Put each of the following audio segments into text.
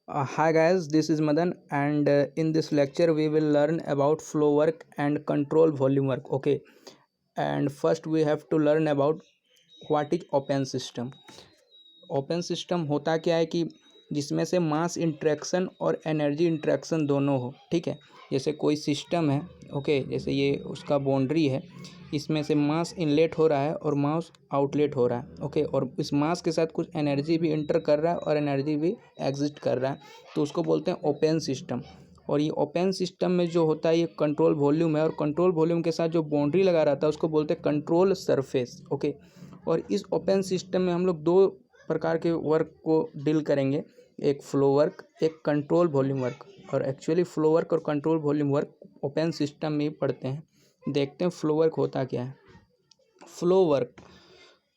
Hi guys, this is Madan and in this lecture we will learn about flow work and control volume work. Okay, and first we have to learn about what is open system. Open system होता क्या है कि जिसमें से मास interaction और energy interaction दोनों हो। ठीक है, जैसे कोई सिस्टम है। ओके, जैसे ये उसका बाउंड्री है, इसमें से मास इनलेट हो रहा है और मास आउटलेट हो रहा है। ओके, और इस मास के साथ कुछ एनर्जी भी इंटर कर रहा है और एनर्जी भी एग्जिस्ट कर रहा है, तो उसको बोलते हैं ओपन सिस्टम। और ये ओपन सिस्टम में जो होता है ये कंट्रोल वॉल्यूम है, और कंट्रोल वॉल्यूम के साथ जो बाउंड्री लगा रहता है उसको बोलते हैं कंट्रोल सरफेस। ओके, और इस ओपन सिस्टम में हम लोग दो प्रकार के वर्क को डील करेंगे, एक फ्लो वर्क, एक कंट्रोल वॉल्यूम वर्क। और एक्चुअली फ्लो वर्क और control volume work open system में ही पढ़ते हैं। देखते हैं फ्लो वर्क होता क्या है। फ्लो वर्क,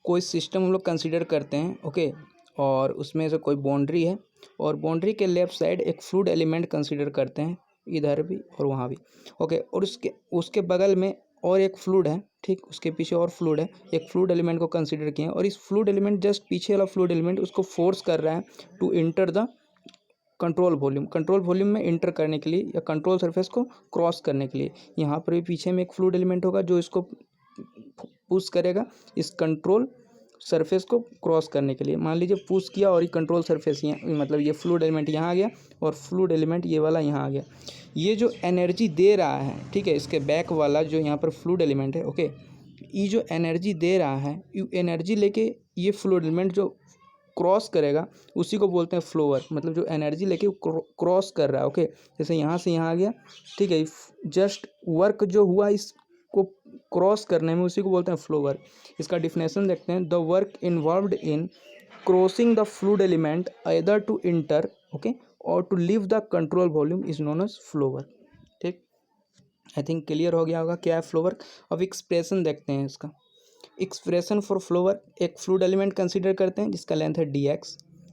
कोई सिस्टम हम लोग कंसीडर करते हैं। ओके, और उसमें से कोई बाउंड्री है और बाउंड्री के लेफ्ट साइड एक फ्लूइड एलिमेंट कंसीडर करते हैं, इधर भी और वहाँ भी। ओके, और उसके उसके बगल में और एक फ्लूइड है। ठीक, उसके पीछे और फ्लूइड है, एक फ्लूइड एलिमेंट को कंसीडर किए और इस फ्लूइड एलिमेंट जस्ट पीछे वाला फ्लूइड एलिमेंट उसको फोर्स कर रहा है to enter the control volume. Control volume में इंटर करने के लिए या कंट्रोल सरफेस को क्रॉस करने के लिए यहाँ पर भी पीछे में एक फ्लूइड एलिमेंट होगा जो इसको पुश करेगा इस कंट्रोल सरफेस को क्रॉस करने के लिए। मान लीजिए पुश किया और ये कंट्रोल सरफेस यहाँ, मतलब ये फ्लूइड एलिमेंट यहाँ आ गया और फ्लूइड एलिमेंट ये वाला यहाँ आ गया। ये जो एनर्जी दे रहा है, ठीक है, इसके बैक वाला जो यहाँ पर फ्लूइड एलिमेंट है। ओके, ये जो एनर्जी दे रहा है, ये एनर्जी लेके ये फ्लूइड एलिमेंट जो क्रॉस करेगा उसी को बोलते हैं फ्लो वर्क। मतलब जो एनर्जी लेके क्रॉस कर रहा है। ओके, जैसे यहाँ से यहाँ आ गया, ठीक है, जस्ट वर्क जो हुआ इसको क्रॉस करने में, उसी को बोलते हैं फ्लो वर्क। इसका डिफिनेशन देखते हैं। The work involved in crossing the fluid element either to enter, okay, और to leave the control volume is known as flow work. ठीक, आई थिंक क्लियर हो गया होगा क्या है फ्लो वर्क। अब एक्सप्रेशन देखते हैं इसका। एक्सप्रेशन फॉर फ्लो वर्क, एक फ्लूइड एलिमेंट कंसीडर करते हैं जिसका लेंथ है dx,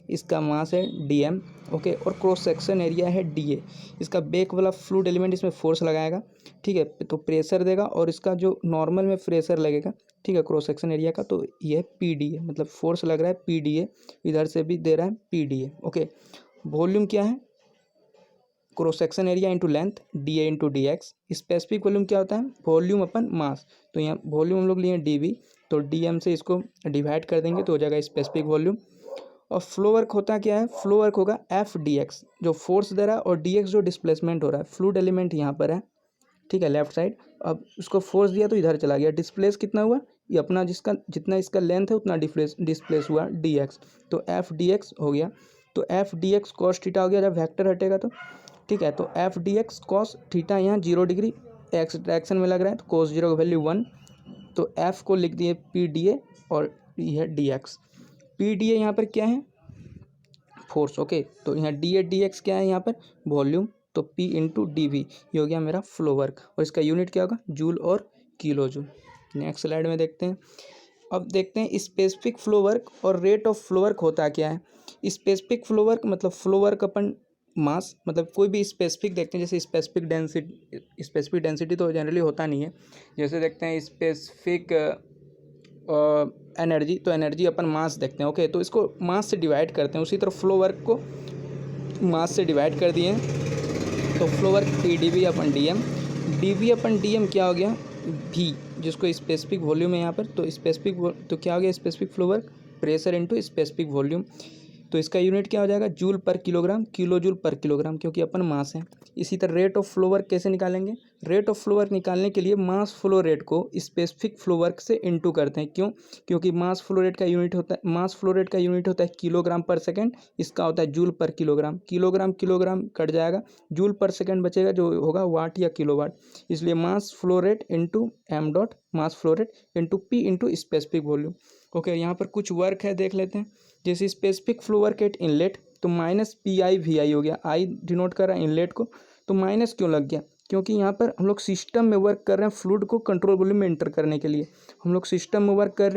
इसका मास है dm। ओके, और क्रॉस सेक्शन एरिया है dA। इसका बैक वाला फ्लूइड एलिमेंट इसमें फोर्स लगाएगा, ठीक है, तो प्रेशर देगा और इसका जो नॉर्मल में प्रेशर लगेगा, ठीक है, क्रॉस सेक्शन एरिया का, तो ये PDA, मतलब फोर्स लग रहा है PDA, इधर से भी दे रहा है PDA। ओके, वॉल्यूम क्या है, cross section area into length DA into DX। Specific volume क्या होता है, वॉल्यूम अपन मास। तो यहाँ वॉल्यूम हम लोग लिए DV, तो DM से इसको डिवाइड कर देंगे तो हो जाएगा स्पेसिफिक वॉल्यूम। और फ्लो वर्क होता क्या है, फ्लो वर्क होगा FDX, जो फोर्स दे रहा है, और DX जो डिस्प्लेसमेंट हो रहा है। फ्लूइड एलिमेंट यहाँ पर है, ठीक है, लेफ्ट साइड। अब उसको फोर्स दिया तो इधर चला गया, डिस्प्लेस कितना हुआ, ये अपना जिसका जितना इसका लेंथ है उतना डिस्प्लेस हुआ DX, तो FDX हो गया। तो FDX cos थीटा हो गया जब वेक्टर हटेगा तो, ठीक है। तो FDX cos थीटा यहाँ 0 डिग्री एक्स डायरेक्शन में लग रहा है, तो cos 0 का वैल्यू 1, तो F को लिख दिए PDA और यह DX। PDA यहाँ पर क्या है, फोर्स। ओके, तो यहाँ DA DX क्या है यहाँ पर, वॉल्यूम, तो P इंटू DV, ये हो गया मेरा फ्लो वर्क। और इसका यूनिट क्या होगा, जूल और किलो जूल। नेक्स्ट स्लाइड में देखते हैं। अब देखते हैं स्पेसिफिक फ्लो वर्क और रेट ऑफ फ्लो वर्क होता क्या है। स्पेसिफिक फ्लो वर्क मतलब फ्लो वर्क अपन मास, मतलब कोई भी स्पेसिफिक देखते हैं, जैसे स्पेसिफिक डेंसिटी तो जनरली होता नहीं है। जैसे देखते हैं स्पेसिफिक एनर्जी, तो एनर्जी अपन मास देखते हैं। ओके, तो इसको मास से डिवाइड करते हैं, उसी तरह फ्लो वर्क को मास से डिवाइड कर दिए हैं, तो फ्लो वर्क PdV अपन DM। DV अपन DM क्या हो गया, V, जिसको स्पेसिफिक वॉल्यूम है यहाँ पर, तो स्पेसिफिक तो क्या हो गया, specific flow work, pressure into specific volume. तो इसका यूनिट क्या हो जाएगा, जूल पर किलोग्राम, किलो जूल पर किलोग्राम, क्योंकि अपन मास है। इसी तरह रेट ऑफ फ्लो वर्क कैसे निकालेंगे, रेट ऑफ फ्लो वर्क निकालने के लिए मास फ्लो रेट को स्पेसिफिक फ्लो वर्क से इनटू करते हैं। क्यों, क्योंकि मास फ्लो रेट का यूनिट होता है, मास फ्लो रेट का यूनिट होता है किलोग्राम पर सेकंड, इसका होता है जूल पर किलोग्राम। किलोग्राम किलोग्राम कट जाएगा, जूल पर सेकंड बचेगा जो होगा वाट या किलोवाट। इसलिए मास flow rate into m dot मास flow rate into P into specific volume. Okay, यहाँ पर कुछ वर्क है, देख लेते हैं। जैसे specific flow work at inlet, तो -PI/VI हो गया, I डिनोट कर रहा है इनलेट को, तो माइनस क्यों लग गया, क्योंकि यहाँ पर हम लोग सिस्टम में वर्क कर रहे हैं, फ्लूइड को कंट्रोल वॉल्यूम में एंटर करने के लिए हम लोग सिस्टम में वर्क कर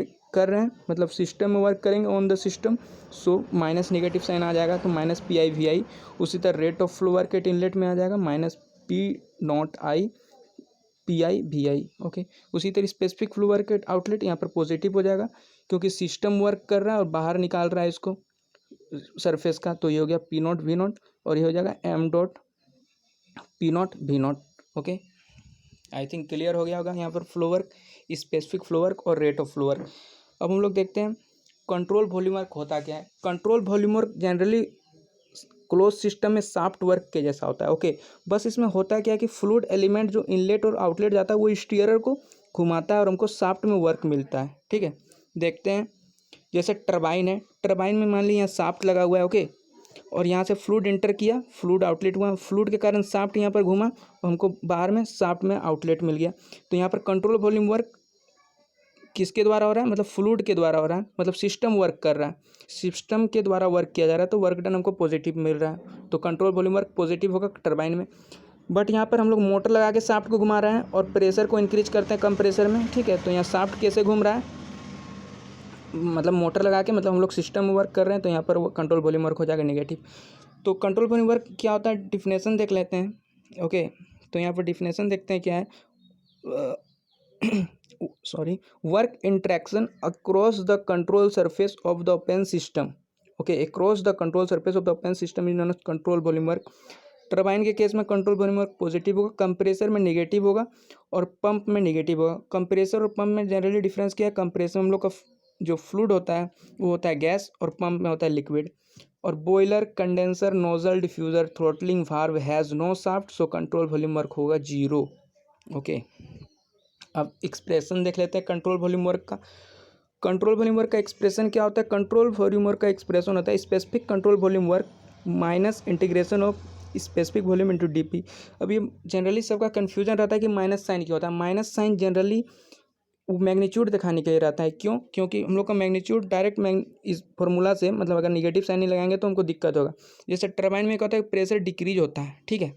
रहे हैं, मतलब सिस्टम में वर्क करेंगे on the system, so minus negative sign आ जाएगा, तो -PI/VI। उसी तरह rate of flow work at inlet में आ जाएगा -P0I/PI/VI। ओके, उसी तरह specific flow work at outlet यहाँ पर पॉजिटिव हो जाएगा, क्योंकि सिस्टम वर्क कर रहा है और बाहर निकाल रहा है इसको, सरफेस का, तो ये हो गया पी नॉट वी नॉट, और ये हो जाएगा M dot P naught V naught. Okay, I think clear हो गया होगा यहाँ पर flow work, specific flow work और रेट ऑफ फ्लो वर्क। अब हम लोग देखते हैं कंट्रोल वॉल्यूम वर्क होता क्या है। Control volume work generally close system में शाफ्ट वर्क के जैसा होता है। ओके, बस इसमें होता क्या है कि फ्लूइड एलिमेंट जो इनलेट और आउटलेट जाता है वो स्टीयरर को घुमाता है और हमको शाफ्ट में वर्क मिलता है। ठीक है, देखते हैं जैसे टरबाइन है, टरबाइन में मान लीजिए यहाँ शाफ्ट लगा हुआ है। ओके, और यहाँ से फ्लूइड एंटर किया, फ्लूइड आउटलेट हुआ, फ्लूइड के कारण शाफ्ट यहाँ पर घूमा और हमको बाहर में शाफ्ट में आउटलेट मिल गया। तो यहाँ पर कंट्रोल वॉल्यूम वर्क किसके द्वारा हो रहा है, मतलब फ्लूइड के द्वारा हो रहा है, मतलब सिस्टम वर्क कर रहा है, सिस्टम के द्वारा वर्क किया जा रहा है, तो वर्क डन हमको पॉजिटिव मिल रहा है। तो कंट्रोल वॉल्यूम वर्क पॉजिटिव होगा टरबाइन में। बट यहाँ पर हम लोग मोटर लगा के शाफ्ट को घुमा रहे हैं और प्रेशर को इंक्रीज करते हैं कम प्रेशर में। ठीक है, तो यहाँ शाफ्ट कैसे घूम रहा है, मतलब मोटर लगा के, मतलब हम लोग सिस्टम में वर्क कर रहे हैं, तो यहाँ पर कंट्रोल वॉल्यूम वर्क हो जाएगा नेगेटिव। तो कंट्रोल वॉल्यूम वर्क क्या होता है, डिफिनेशन देख लेते हैं। ओके, तो यहाँ पर डिफिनेशन देखते हैं क्या है। Sorry, work interaction across the control surface of the open system. Okay, across the control surface of the open system is known as control volume work. Turbine के केस में कंट्रोल वॉल्यूम वर्क पॉजिटिव होगा, compressor में negative होगा और pump में negative होगा। Compressor और pump में जनरली डिफरेंस क्या है, कंप्रेसर में हम लोग का जो फ्लूइड होता है वो होता है गैस और पंप में होता है लिक्विड। और boiler, condenser, nozzle, diffuser, throttling valve has no shaft, so control volume work होगा 0। ओके, अब एक्सप्रेशन देख लेते हैं कंट्रोल वॉल्यूम वर्क का। कंट्रोल वॉल्यूम वर्क का एक्सप्रेशन क्या होता है, कंट्रोल वॉल्यूम वर्क का एक्सप्रेशन होता है specific control volume work minus integration of specific volume into DP. अब ये जनरली सबका कन्फ्यूजन रहता है कि माइनस साइन क्या होता है। माइनस साइन जनरली मैग्नीट्यूड दिखाने के लिए रहता है। क्यों, क्योंकि हम लोग का मैग्नीट्यूड डायरेक्ट इस फॉर्मूला से, मतलब अगर निगेटिव साइन नहीं लगाएंगे तो हमको दिक्कत होगा। जैसे टरबाइन में क्या होता है, प्रेशर डिक्रीज होता है। ठीक है,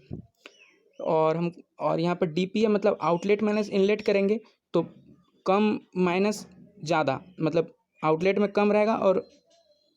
और यहाँ पर डीपी है, मतलब आउटलेट माइनस इनलेट करेंगे तो कम माइनस ज़्यादा, मतलब आउटलेट में कम रहेगा और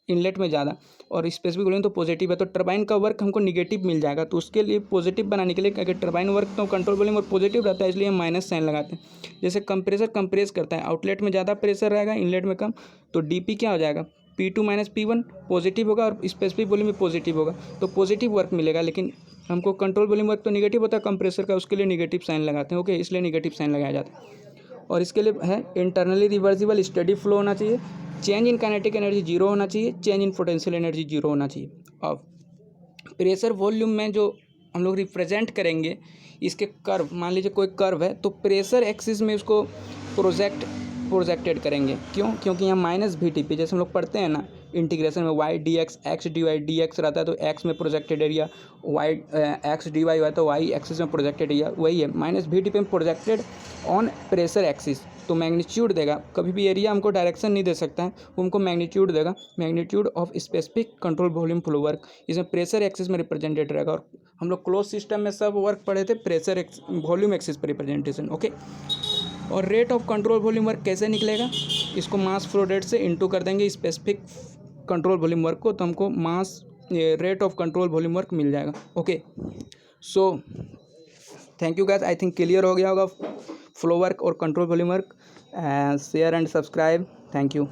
इनलेट में ज़्यादा, और स्पेसिफिक वॉल्यूम तो पॉजिटिव है, तो टरबाइन का वर्क हमको निगेटिव मिल जाएगा। तो उसके लिए पॉजिटिव बनाने के लिए, अगर टरबाइन वर्क तो कंट्रोल वॉल्यूम और पॉजिटिव रहता है, इसलिए हम माइनस साइन लगाते हैं। जैसे कंप्रेसर कंप्रेस करता है, आउटलेट में ज़्यादा प्रेशर रहेगा, इनलेट में कम, तो डीपी क्या हो जाएगा, P2 माइनस P1 पॉजिटिव होगा और स्पेसिफिक वॉल्यूम में पॉजिटिव होगा, तो पॉजिटिव वर्क मिलेगा। लेकिन हमको कंट्रोल वॉल्यूम वर्क तो निगेटिव होता है कंप्रेसर का, उसके लिए निगेटिव साइन लगाते हैं। ओके, इसलिए निगेटिव साइन लगाया जाता है। और इसके लिए है इंटरनली रिवर्सिबल स्टेडी फ्लो होना चाहिए, चेंज इन काइनेटिक एनर्जी 0 होना चाहिए, चेंज इन पोटेंशियल एनर्जी 0 होना चाहिए। अब प्रेशर वॉल्यूम में जो हम लोग रिप्रेजेंट करेंगे इसके कर्व, मान लीजिए कोई कर्व है तो प्रेशर एक्सिस में उसको प्रोजेक्टेड करेंगे। क्यों, क्योंकि यहाँ माइनस VTP, जैसे हम लोग पढ़ते हैं ना इंटीग्रेशन में, y dx x dy dx रहता है तो x में projected area, y x dy हुआ है तो y एक्सिस में प्रोजेक्टेड एरिया वही है, माइनस VTP में प्रोजेक्टेड ऑन प्रेशर एक्सिस। तो मैग्नीट्यूड देगा, कभी भी एरिया हमको डायरेक्शन नहीं दे सकता है, वो हमको मैग्नीट्यूड देगा, magnitude of specific control volume flow work, इसमें प्रेशर एक्सिस में रिप्रेजेंटेड रहेगा। और हम लोग क्लोज सिस्टम में सब वर्क पढ़े थे प्रेशर वॉल्यूम एक्सिस पर रिप्रेजेंटेशन। ओके, और rate of control volume work कैसे निकलेगा, इसको मास फ्लो रेट से इंटू कर देंगे स्पेसिफिक कंट्रोल वॉल्यूम वर्क को, तो हमको mass rate of control volume work मिल जाएगा। Okay, so thank you guys, I think clear हो गया होगा फ्लो वर्क और control volume work. Share and subscribe, thank you.